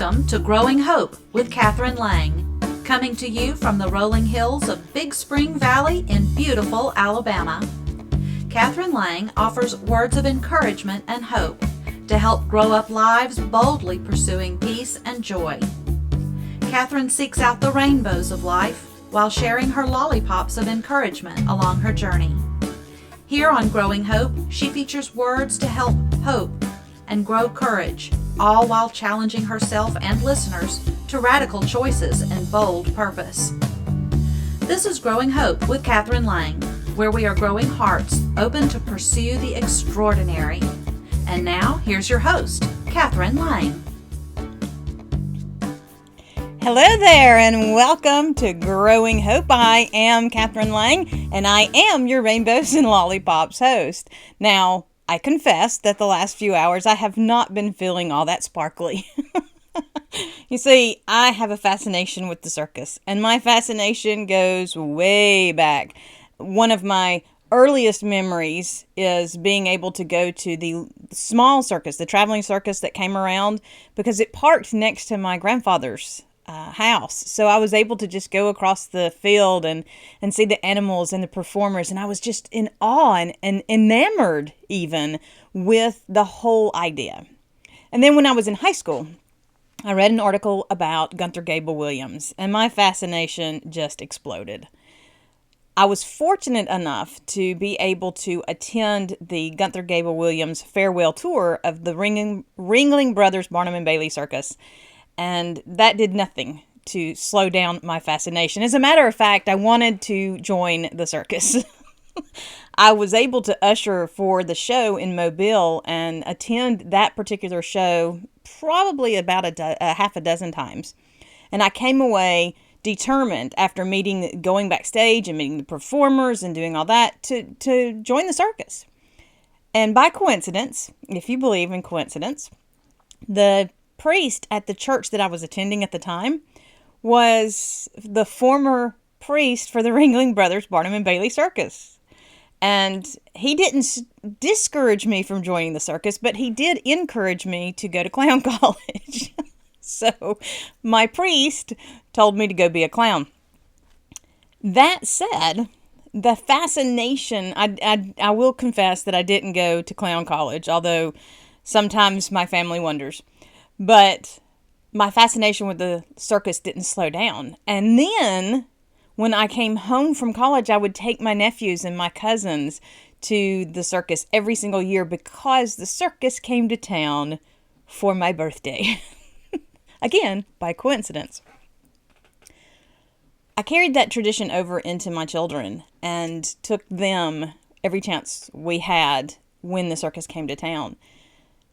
Welcome to Growing Hope with Catherine Lang, coming to you from the rolling hills of Big Spring Valley in beautiful Alabama. Catherine Lang offers words of encouragement and hope to help grow up lives boldly pursuing peace and joy. Catherine seeks out the rainbows of life while sharing her lollipops of encouragement along her journey. Here on Growing Hope, she features words to help hope and grow courage, all while challenging herself and listeners to radical choices and bold purpose. This is Growing Hope with Catherine Lang, where we are growing hearts open to pursue the extraordinary. And now, here's your host, Catherine Lang. Hello there, and welcome to Growing Hope. I am Catherine Lang, and I am your Rainbows and Lollipops host. Now, I confess that the last few hours I have not been feeling all that sparkly. You see, I have a fascination with the circus, and my fascination goes way back. One of my earliest memories is being able to go to the small circus, the traveling circus that came around, because it parked next to my grandfather's house. So I was able to just go across the field and see the animals and the performers. And I was just in awe and enamored even with the whole idea. And then when I was in high school, I read an article about Gunther Gable-Williams, and my fascination just exploded. I was fortunate enough to be able to attend the Gunther Gable-Williams farewell tour of the Ringling Brothers Barnum and Bailey Circus. And that did nothing to slow down my fascination. As a matter of fact, I wanted to join the circus. I was able to usher for the show in Mobile and attend that particular show probably about a half a dozen times. And I came away determined after going backstage and meeting the performers and doing all that to join the circus. And by coincidence, if you believe in coincidence, the priest at the church that I was attending at the time was the former priest for the Ringling Brothers Barnum and Bailey Circus. And he didn't discourage me from joining the circus, but he did encourage me to go to clown college. So my priest told me to go be a clown. That said, the fascination, I will confess that I didn't go to clown college, although sometimes my family wonders. But my fascination with the circus didn't slow down. And then when I came home from college, I would take my nephews and my cousins to the circus every single year because the circus came to town for my birthday. Again, by coincidence. I carried that tradition over into my children and took them every chance we had when the circus came to town.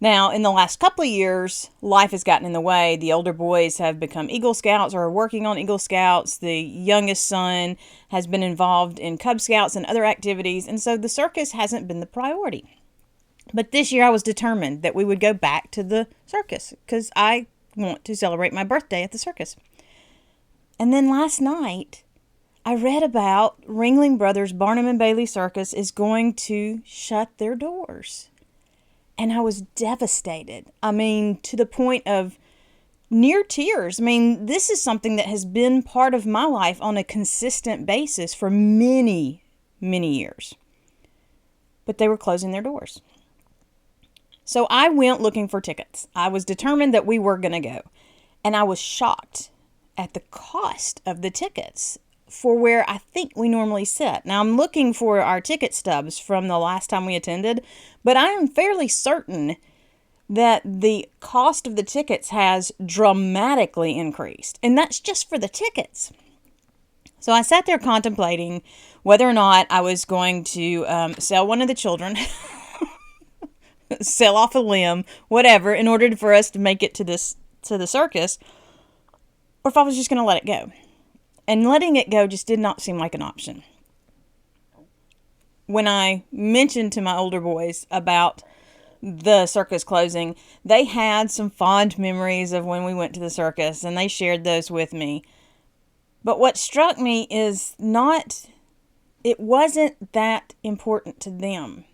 Now, in the last couple of years, life has gotten in the way. The older boys have become Eagle Scouts or are working on Eagle Scouts. The youngest son has been involved in Cub Scouts and other activities, and so the circus hasn't been the priority. But this year I was determined that we would go back to the circus because I want to celebrate my birthday at the circus. And then last night, I read about Ringling Brothers Barnum and Bailey Circus is going to shut their doors. And I was devastated. I mean, to the point of near tears. I mean, this is something that has been part of my life on a consistent basis for many, many years. But they were closing their doors. So I went looking for tickets. I was determined that we were going to go. And I was shocked at the cost of the tickets for where I think we normally sit. Now, I'm looking for our ticket stubs from the last time we attended, but I am fairly certain that the cost of the tickets has dramatically increased, and that's just for the tickets. So I sat there contemplating whether or not I was going to sell one of the children, sell off a limb, whatever, in order for us to make it to the circus, or if I was just going to let it go. And letting it go just did not seem like an option. When I mentioned to my older boys about the circus closing, they had some fond memories of when we went to the circus, and they shared those with me. But what struck me is it wasn't that important to them.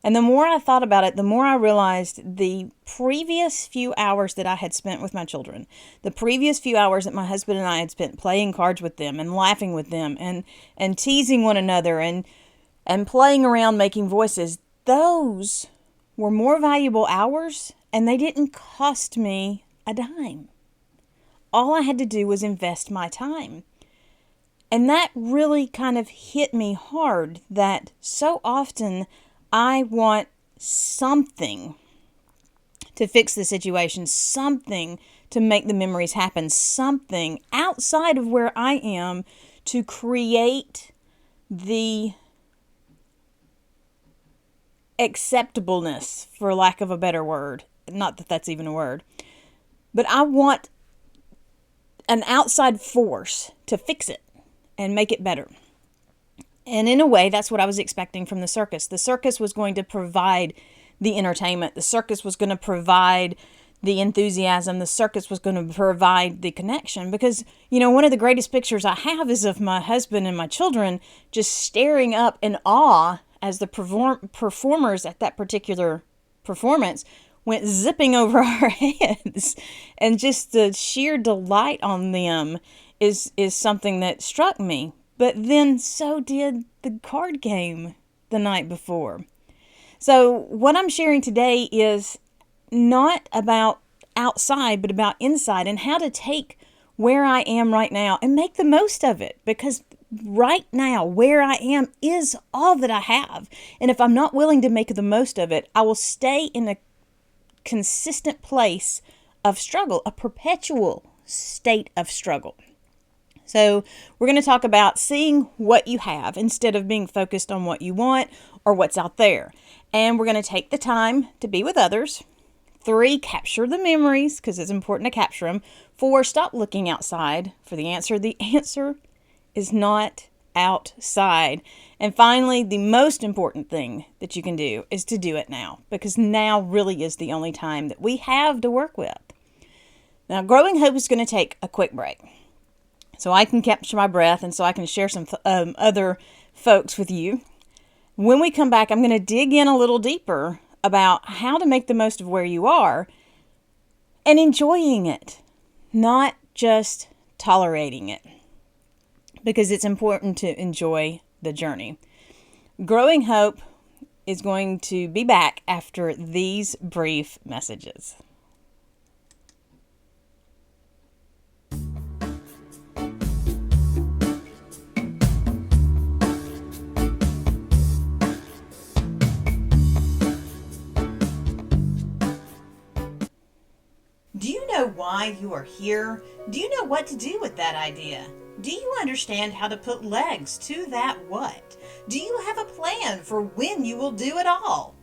And the more I thought about it, the more I realized the previous few hours that I had spent with my children, the previous few hours that my husband and I had spent playing cards with them and laughing with them and teasing one another and playing around making voices, those were more valuable hours, and they didn't cost me a dime. All I had to do was invest my time. And that really kind of hit me hard, that so often I want something to fix the situation, something to make the memories happen, something outside of where I am to create the acceptableness, for lack of a better word. Not that that's even a word. But I want an outside force to fix it and make it better. And in a way, that's what I was expecting from the circus. The circus was going to provide the entertainment. The circus was going to provide the enthusiasm. The circus was going to provide the connection. Because, one of the greatest pictures I have is of my husband and my children just staring up in awe as the performers at that particular performance went zipping over our heads. And just the sheer delight on them is something that struck me. But then so did the card game the night before. So what I'm sharing today is not about outside, but about inside, and how to take where I am right now and make the most of it. Because right now, where I am is all that I have. And if I'm not willing to make the most of it, I will stay in a consistent place of struggle, a perpetual state of struggle. So we're going to talk about seeing what you have instead of being focused on what you want or what's out there. And we're going to take the time to be with others. 3, capture the memories, because it's important to capture them. 4, stop looking outside for the answer. The answer is not outside. And finally, the most important thing that you can do is to do it now, because now really is the only time that we have to work with. Now, Growing Hope is going to take a quick break, so I can capture my breath and so I can share some other folks with you. When we come back, I'm going to dig in a little deeper about how to make the most of where you are and enjoying it, not just tolerating it, because it's important to enjoy the journey. Growing Hope is going to be back after these brief messages. Do you know why you are here? Do you know what to do with that idea? Do you understand how to put legs to that what? Do you have a plan for when you will do it all?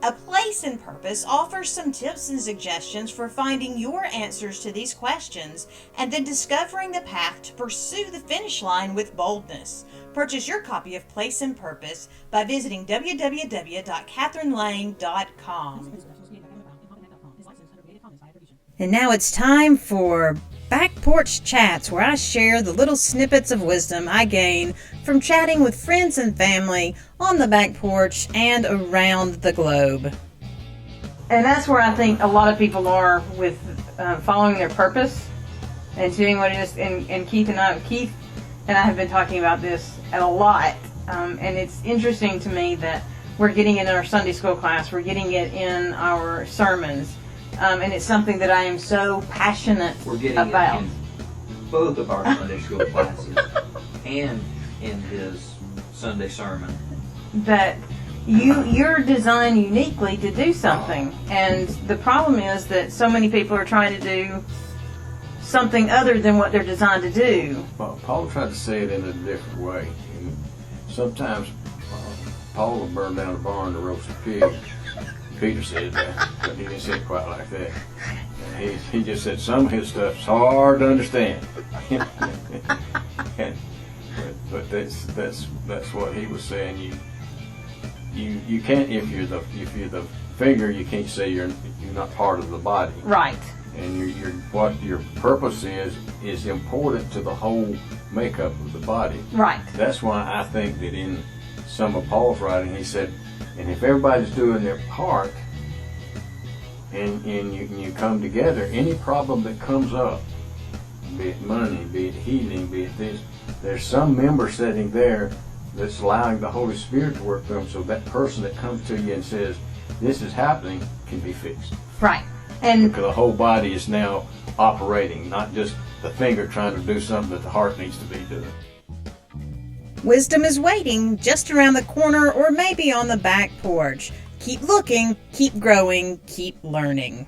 A Place in Purpose offers some tips and suggestions for finding your answers to these questions and then discovering the path to pursue the finish line with boldness. Purchase your copy of Place in Purpose by visiting www.catherinelang.com. And now it's time for Back Porch Chats, where I share the little snippets of wisdom I gain from chatting with friends and family on the back porch and around the globe. And that's where I think a lot of people are with following their purpose and doing what it is. And Keith and I have been talking about this a lot. And it's interesting to me that we're getting it in our Sunday school class. We're getting it in our sermons. And it's something that I am so passionate We're getting about. it in both of our Sunday school classes and in his Sunday sermon. That you're designed uniquely to do something. And the problem is that so many people are trying to do something other than what they're designed to do. Well, Paul tried to say it in a different way. And sometimes Paul would burn down a barn to roast a pig. Peter said that, but he didn't say it quite like that. He just said some of his stuff's hard to understand. but that's what he was saying. You can't, if you're the finger, you can't say you're not part of the body. Right. And what your purpose is important to the whole makeup of the body. Right. That's why I think that in some of Paul's writing, he said, And if everybody's doing their part and you come together, any problem that comes up, be it money, be it healing, be it this, there's some member sitting there that's allowing the Holy Spirit to work through them, so that person that comes to you and says, this is happening, can be fixed. Right. And Because the whole body is now operating, not just the finger trying to do something that the heart needs to be doing. wisdom is waiting just around the corner or maybe on the back porch. Keep looking, keep growing, keep learning.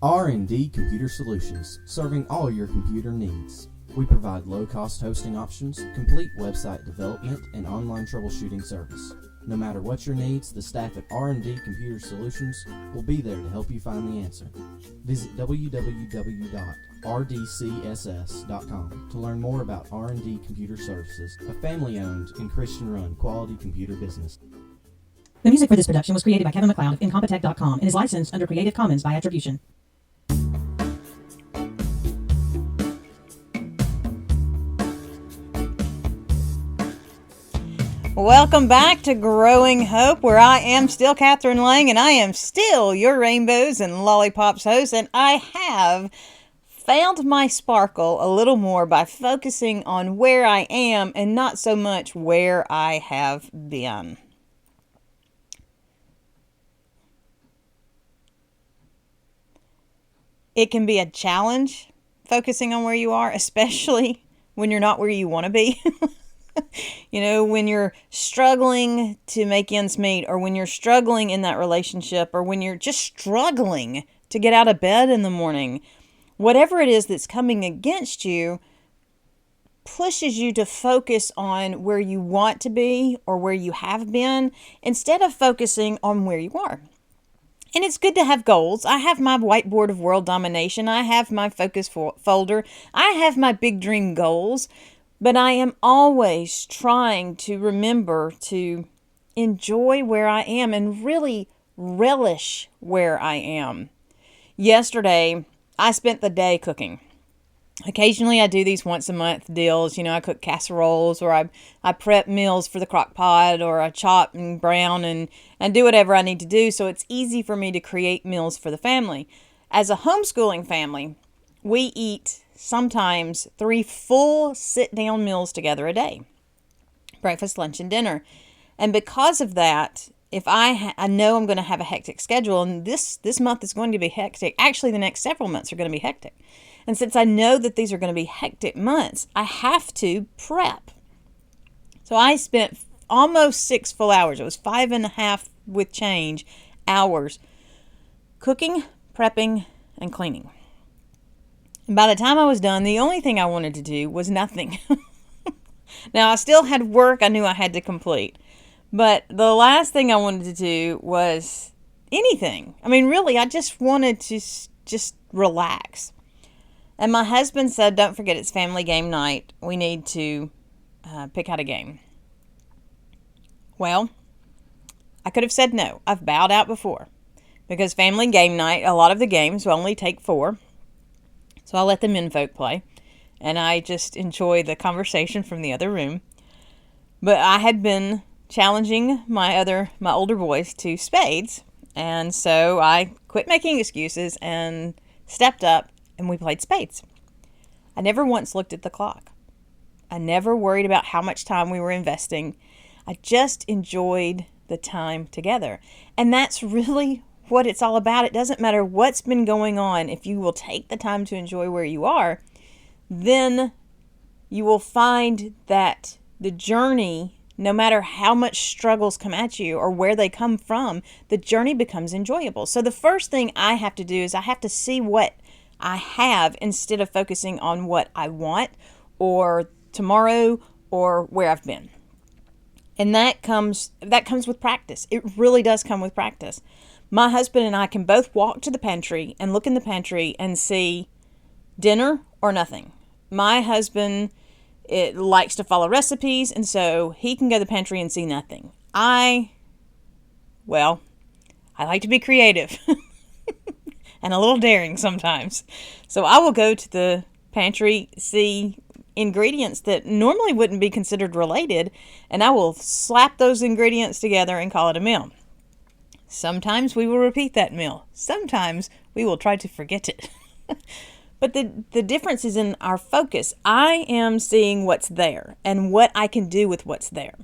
R&D Computer Solutions, serving all your computer needs. We provide low-cost hosting options, complete website development, and online troubleshooting service. No matter what your needs, the staff at R&D Computer Solutions will be there to help you find the answer. Visit www.rdcss.com to learn more about R&D Computer Services, a family-owned and Christian-run quality computer business. The music for this production was created by Kevin MacLeod of Incompetech.com and is licensed under Creative Commons by attribution. Welcome back to Growing Hope, where I am still Catherine Lang, and I am still your Rainbows and Lollipops host, and I have found my sparkle a little more by focusing on where I am and not so much where I have been. It can be a challenge focusing on where you are, especially when you're not where you want to be. You know, when you're struggling to make ends meet, or when you're struggling in that relationship, or when you're just struggling to get out of bed in the morning, whatever it is that's coming against you pushes you to focus on where you want to be or where you have been instead of focusing on where you are. And it's good to have goals. I have my whiteboard of world domination. I have my focus folder. I have my big dream goals. But I am always trying to remember to enjoy where I am and really relish where I am. Yesterday, I spent the day cooking. Occasionally, I do these once a month deals. You know, I cook casseroles, or I prep meals for the crock pot, or I chop and brown and do whatever I need to do. So it's easy for me to create meals for the family. As a homeschooling family, we eat sometimes 3 full sit-down meals together a day. Breakfast, lunch, and dinner. And because of that, if I know I'm going to have a hectic schedule, and this month is going to be hectic. Actually, the next several months are going to be hectic. And since I know that these are going to be hectic months, I have to prep. So I spent almost 6 full hours. It was 5.5 with change hours cooking, prepping, and cleaning. And by the time I was done, the only thing I wanted to do was nothing. Now, I still had work I knew I had to complete. But the last thing I wanted to do was anything. I mean, really, I just wanted to just relax. And my husband said, don't forget, it's family game night. We need to pick out a game. Well, I could have said no. I've bowed out before. Because family game night, a lot of the games will only take 4. So I'll let the menfolk play, and I just enjoy the conversation from the other room. But I had been challenging my older boys to spades, and so I quit making excuses and stepped up, and we played spades. I never once looked at the clock. I never worried about how much time we were investing. I just enjoyed the time together, and that's really what it's all about. It doesn't matter what's been going on. If you will take the time to enjoy where you are, then you will find that the journey, no matter how much struggles come at you or where they come from, the journey becomes enjoyable. So the first thing I have to do is I have to see what I have instead of focusing on what I want or tomorrow or where I've been. And that comes with practice. It really does come with practice. My husband and I can both walk to the pantry and look in the pantry and see dinner or nothing. My husband likes to follow recipes, and so he can go to the pantry and see nothing. I like to be creative and a little daring sometimes. So I will go to the pantry, see ingredients that normally wouldn't be considered related, and I will slap those ingredients together and call it a meal. Sometimes we will repeat that meal. Sometimes we will try to forget it. But the difference is in our focus. I am seeing what's there and what I can do with what's there.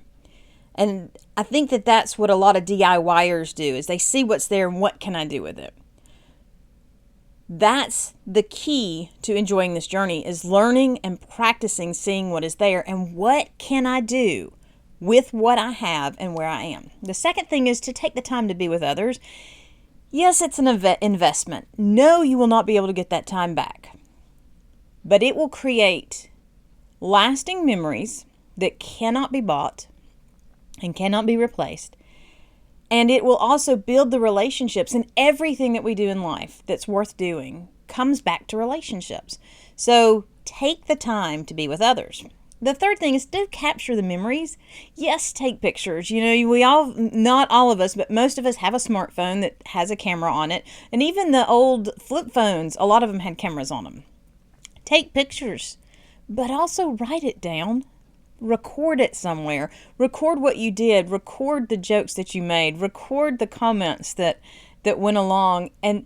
And I think that that's what a lot of DIYers do, is they see what's there and what can I do with it. That's the key to enjoying this journey, is learning and practicing seeing what is there and what can I do with what I have and where I am. The second thing is to take the time to be with others. Yes, it's an investment. No, you will not be able to get that time back. But it will create lasting memories that cannot be bought and cannot be replaced. And it will also build the relationships, and everything that we do in life that's worth doing comes back to relationships. So take the time to be with others. The third thing is to capture the memories. Yes, take pictures. We all, not all of us, but most of us have a smartphone that has a camera on it. And even the old flip phones, a lot of them had cameras on them. Take pictures, but also write it down. Record it somewhere. Record what you did. Record the jokes that you made. Record the comments that went along. And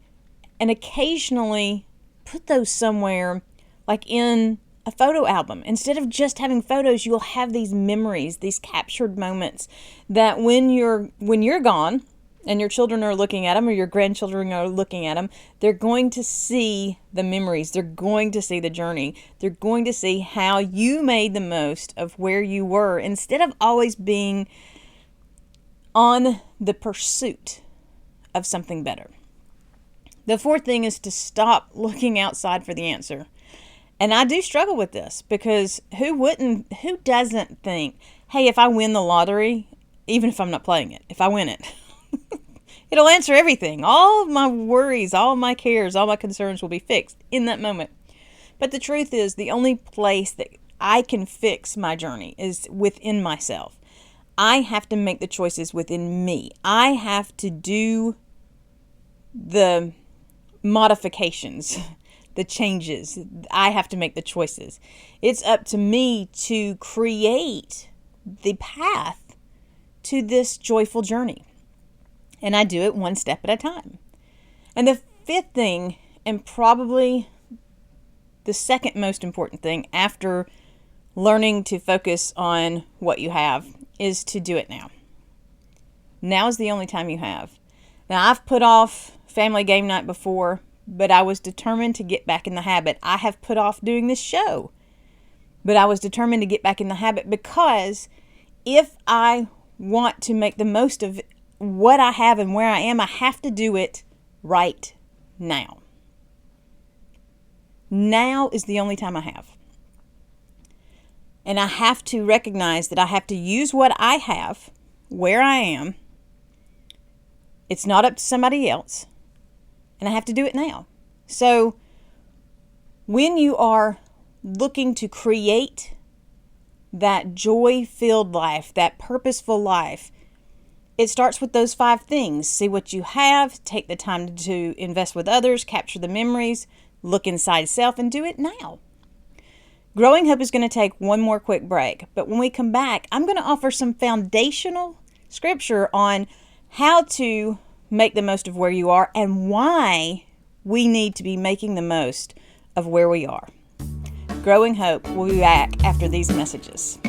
occasionally put those somewhere, like in a photo album. Instead of just having photos, you'll have these memories, these captured moments that when you're gone and your children are looking at them, or your grandchildren are looking at them, they're going to see the memories. They're going to see the journey. They're going to see how you made the most of where you were, instead of always being on the pursuit of something better. The fourth thing is to stop looking outside for the answer. And I do struggle with this, because who doesn't think, hey, if I win the lottery, even if I'm not playing it, if I win it, it'll answer everything. All of my worries, all of my cares, all my concerns will be fixed in that moment. But the truth is, the only place that I can fix my journey is within myself. I have to make the choices within me. I have to do the modifications, the changes. I have to make the choices. It's up to me to create the path to this joyful journey. And I do it one step at a time. And the fifth thing, and probably the second most important thing after learning to focus on what you have, is to do it now. Now is the only time you have. Now, I've put off family game night before, but I was determined to get back in the habit. I have put off doing this show, but I was determined to get back in the habit, because if I want to make the most of what I have and where I am, I have to do it right now. Now is the only time I have. And I have to recognize that I have to use what I have, where I am. It's not up to somebody else. And I have to do it now. So when you are looking to create that joy-filled life, that purposeful life, it starts with those 5 things. See what you have, take the time to invest with others, capture the memories, look inside self, and do it now. Growing Hope is going to take one more quick break, but when we come back, I'm going to offer some foundational scripture on how to make the most of where you are and why we need to be making the most of where we are. Growing Hope will be back after these messages.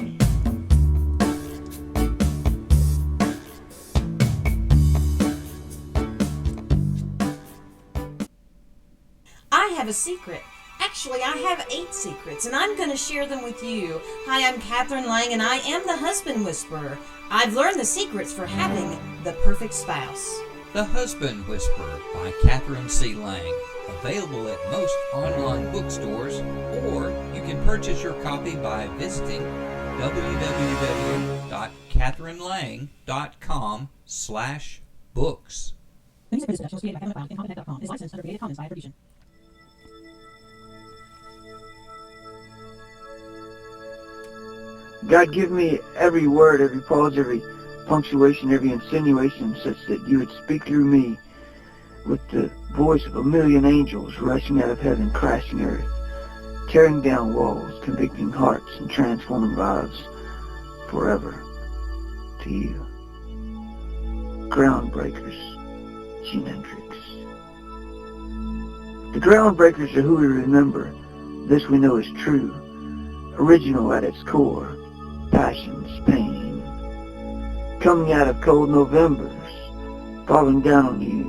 I have a secret. Actually, I have 8 secrets, and I'm going to share them with you. Hi, I'm Catherine Lang, and I am the Husband Whisperer. I've learned the secrets for having the perfect spouse. The Husband Whisperer by Catherine C. Lang. Available at most online bookstores, or you can purchase your copy by visiting www.catherinelang.com/books. The music for this production was created by Kevin MacLeod and Incompetech.com. Is licensed under Creative Commons by attribution. God, give me every word, every pause, every punctuation, every insinuation, such that you would speak through me with the voice of a million angels rushing out of heaven, crashing earth. tearing down walls, convicting hearts, and transforming lives forever. To you, Groundbreakers, Gene Hendricks. The Groundbreakers are who we remember. This we know is true. Original at its core. Passions, pain. Coming out of cold Novembers. Falling down on you.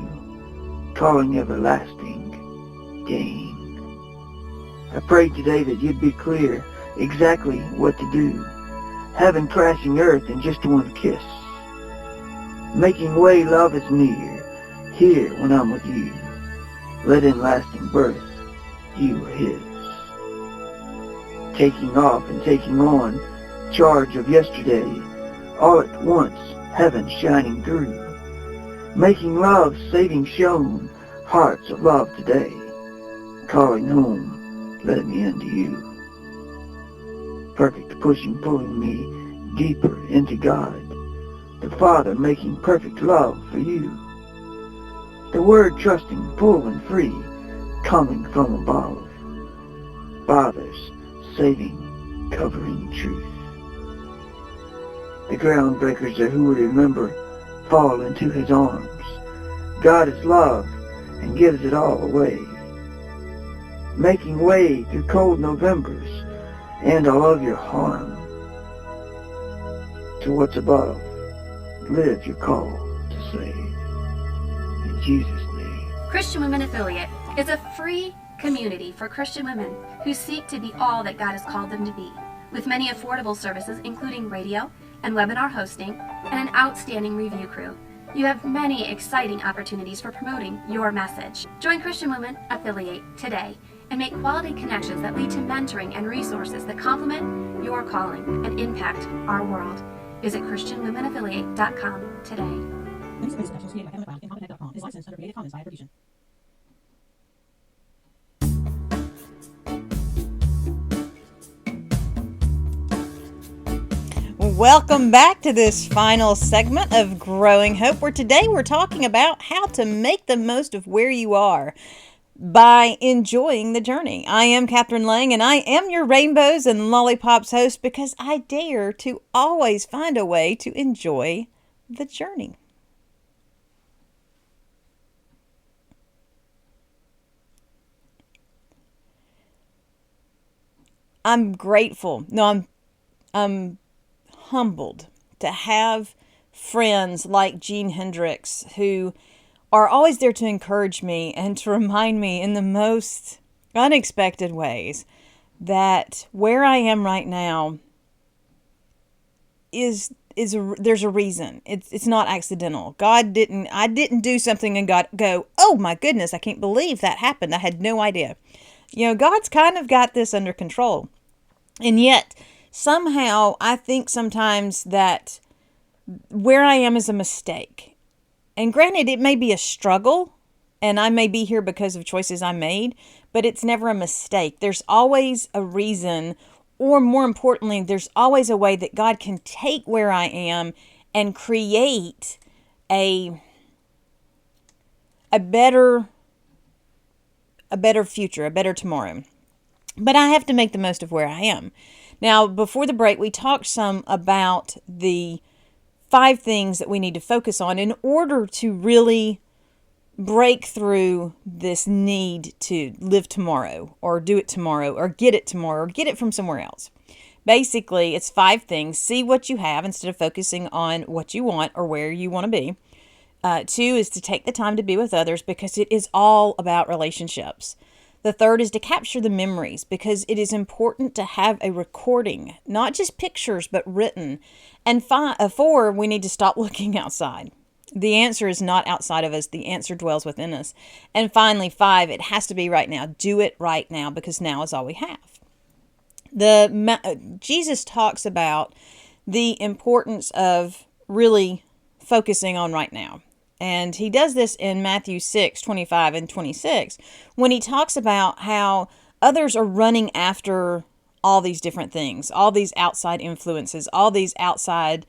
Calling everlasting gain. I prayed today that you'd be clear exactly what to do. Heaven crashing earth in just one kiss. Making way, love is near. Here when I'm with you. Let in lasting birth, you are his. Taking off and taking on, charge of yesterday, all at once, heaven shining through. Making love, saving shown, hearts of love today. Calling home, let me into you. Perfect pushing, pulling me deeper into God. The Father making perfect love for you. The Word trusting, full and free, coming from above. Fathers saving, covering truth. The Groundbreakers are who we remember fall into His arms. God is love and gives it all away. Making way through cold Novembers and all of your harm. To what's above, live your call to save. In Jesus' name. Christian Women Affiliate is a free community for Christian women who seek to be all that God has called them to be, with many affordable services including radio and webinar hosting and an outstanding review crew. You have many exciting opportunities for promoting your message. Join Christian Women Affiliate today and make quality connections that lead to mentoring and resources that complement your calling and impact our world. Visit ChristianWomenAffiliate.com today. The music for this production was created by Kevin MacLeod and Competech.com. Is licensed under Creative Commons by attribution. Welcome back to this final segment of Growing Hope, where today we're talking about how to make the most of where you are by enjoying the journey. I am Catherine Lang, and I am your Rainbows and Lollipops host because I dare to always find a way to enjoy the journey. I'm grateful. No, I'm humbled to have friends like Gene Hendricks who are always there to encourage me and to remind me in the most unexpected ways that where I am right now there's a reason. It's not accidental. I didn't do something and God go, oh my goodness, I can't believe that happened. I had no idea. God's kind of got this under control. And yet somehow I think sometimes that where I am is a mistake. And granted, it may be a struggle, and I may be here because of choices I made, but it's never a mistake. There's always a reason, or more importantly, there's always a way that God can take where I am and create a better future, a better tomorrow. But I have to make the most of where I am. Now, before the break, we talked some about the 5 things that we need to focus on in order to really break through this need to live tomorrow or do it tomorrow or get it from somewhere else. Basically, it's 5 things. See what you have instead of focusing on what you want or where you want to be. 2 is to take the time to be with others because it is all about relationships. The 3rd is to capture the memories because it is important to have a recording, not just pictures, but written. And 4, we need to stop looking outside. The answer is not outside of us. The answer dwells within us. And finally, 5, it has to be right now. Do it right now because now is all we have. Jesus talks about the importance of really focusing on right now. And he does this in Matthew 6:25 and 26, when he talks about how others are running after all these different things, all these outside influences, all these outside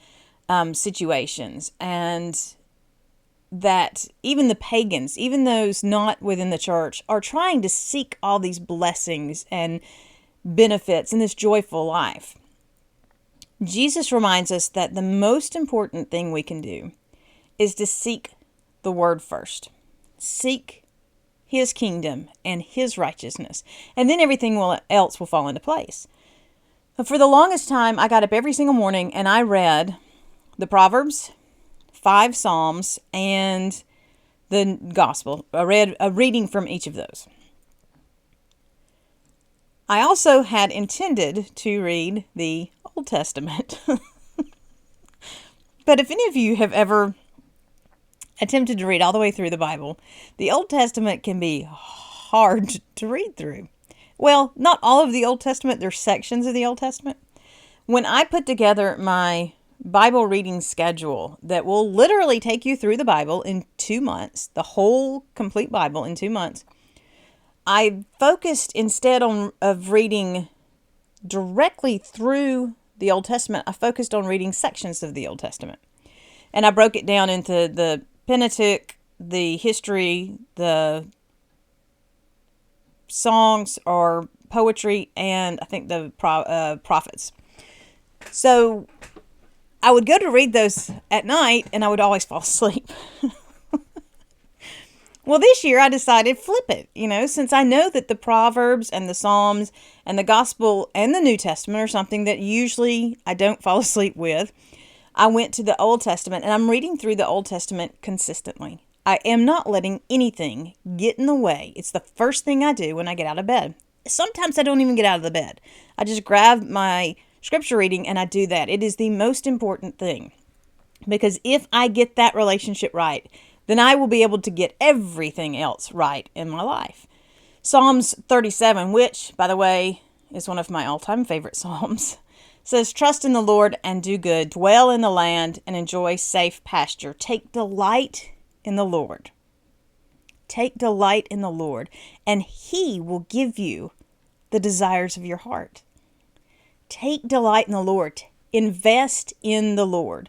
situations, and that even the pagans, even those not within the church, are trying to seek all these blessings and benefits in this joyful life. Jesus reminds us that the most important thing we can do is to seek the Word first. Seek His kingdom and His righteousness, and then everything else will fall into place. But for the longest time, I got up every single morning and I read the Proverbs, 5 Psalms, and the Gospel. I read a reading from each of those. I also had intended to read the Old Testament. But if any of you have ever attempted to read all the way through the Bible, the Old Testament can be hard to read through. Well, not all of the Old Testament, there's sections of the Old Testament. When I put together my Bible reading schedule that will literally take you through the Bible in 2 months, the whole complete Bible in 2 months, I focused instead of reading directly through the Old Testament, I focused on reading sections of the Old Testament. And I broke it down into the Pentateuch, the history, the songs or poetry, and I think the prophets. So I would go to read those at night and I would always fall asleep. Well, this year I decided flip it, since I know that the Proverbs and the Psalms and the Gospel and the New Testament are something that usually I don't fall asleep with. I went to the Old Testament and I'm reading through the Old Testament consistently. I am not letting anything get in the way. It's the first thing I do when I get out of bed. Sometimes I don't even get out of the bed. I just grab my scripture reading and I do that. It is the most important thing, because if I get that relationship right, then I will be able to get everything else right in my life. Psalms 37, which, by the way, is one of my all-time favorite psalms, says, "Trust in the Lord and do good, dwell in the land and enjoy safe pasture. Take delight in the Lord." Take delight in the Lord, and He will give you the desires of your heart. Take delight in the Lord. Invest in the Lord.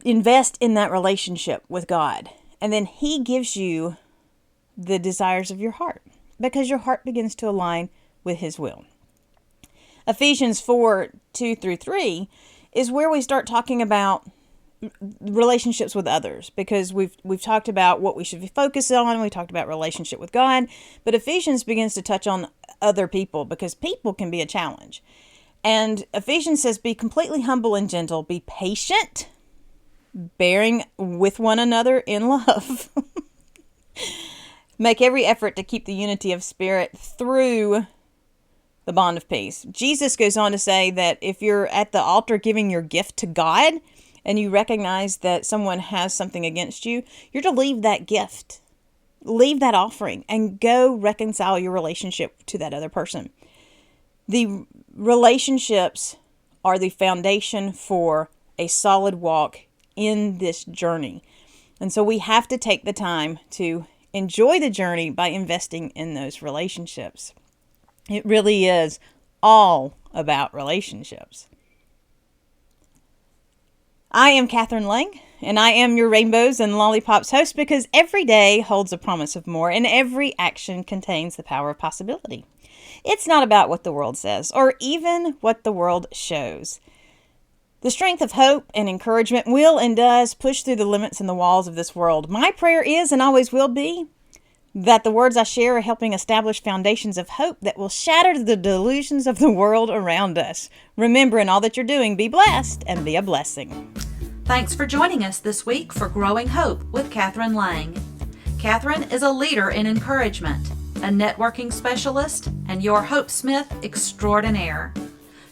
Invest in that relationship with God. And then He gives you the desires of your heart, because your heart begins to align with His will. Ephesians 4:2-3 is where we start talking about relationships with others, because we've talked about what we should be focused on. We talked about relationship with God, but Ephesians begins to touch on other people, because people can be a challenge. And Ephesians says, "Be completely humble and gentle, be patient, bearing with one another in love." Make every effort to keep the unity of spirit through the bond of peace. Jesus goes on to say that if you're at the altar giving your gift to God and you recognize that someone has something against you, you're to leave that gift, leave that offering, and go reconcile your relationship to that other person. The relationships are the foundation for a solid walk in this journey. And so we have to take the time to enjoy the journey by investing in those relationships. It really is all about relationships. I am Catherine Lang, and I am your Rainbows and Lollipops host, because every day holds a promise of more, and every action contains the power of possibility. It's not about what the world says, or even what the world shows. The strength of hope and encouragement will and does push through the limits and the walls of this world. My prayer is, and always will be, that the words I share are helping establish foundations of hope that will shatter the delusions of the world around us. Remember, in all that you're doing, be blessed and be a blessing. Thanks for joining us this week for Growing Hope with Catherine Lang. Catherine is a leader in encouragement, a networking specialist, and your Hope Smith extraordinaire.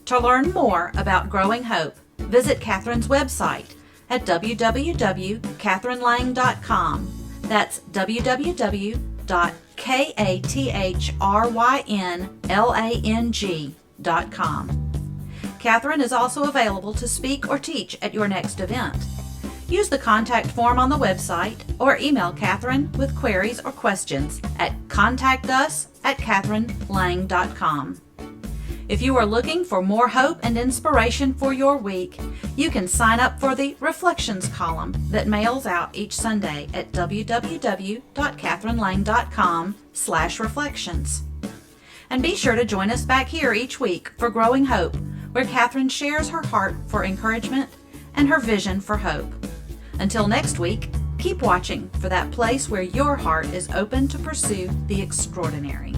To learn more about Growing Hope, visit Catherine's website at www.catherinelang.com. That's www.katrynlang.com. Catherine is also available to speak or teach at your next event. Use the contact form on the website or email Catherine with queries or questions at contactus@catherinelang.com. If you are looking for more hope and inspiration for your week, you can sign up for the Reflections column that mails out each Sunday at www.catherinelang.com/reflections. And be sure to join us back here each week for Growing Hope, where Catherine shares her heart for encouragement and her vision for hope. Until next week, keep watching for that place where your heart is open to pursue the extraordinary.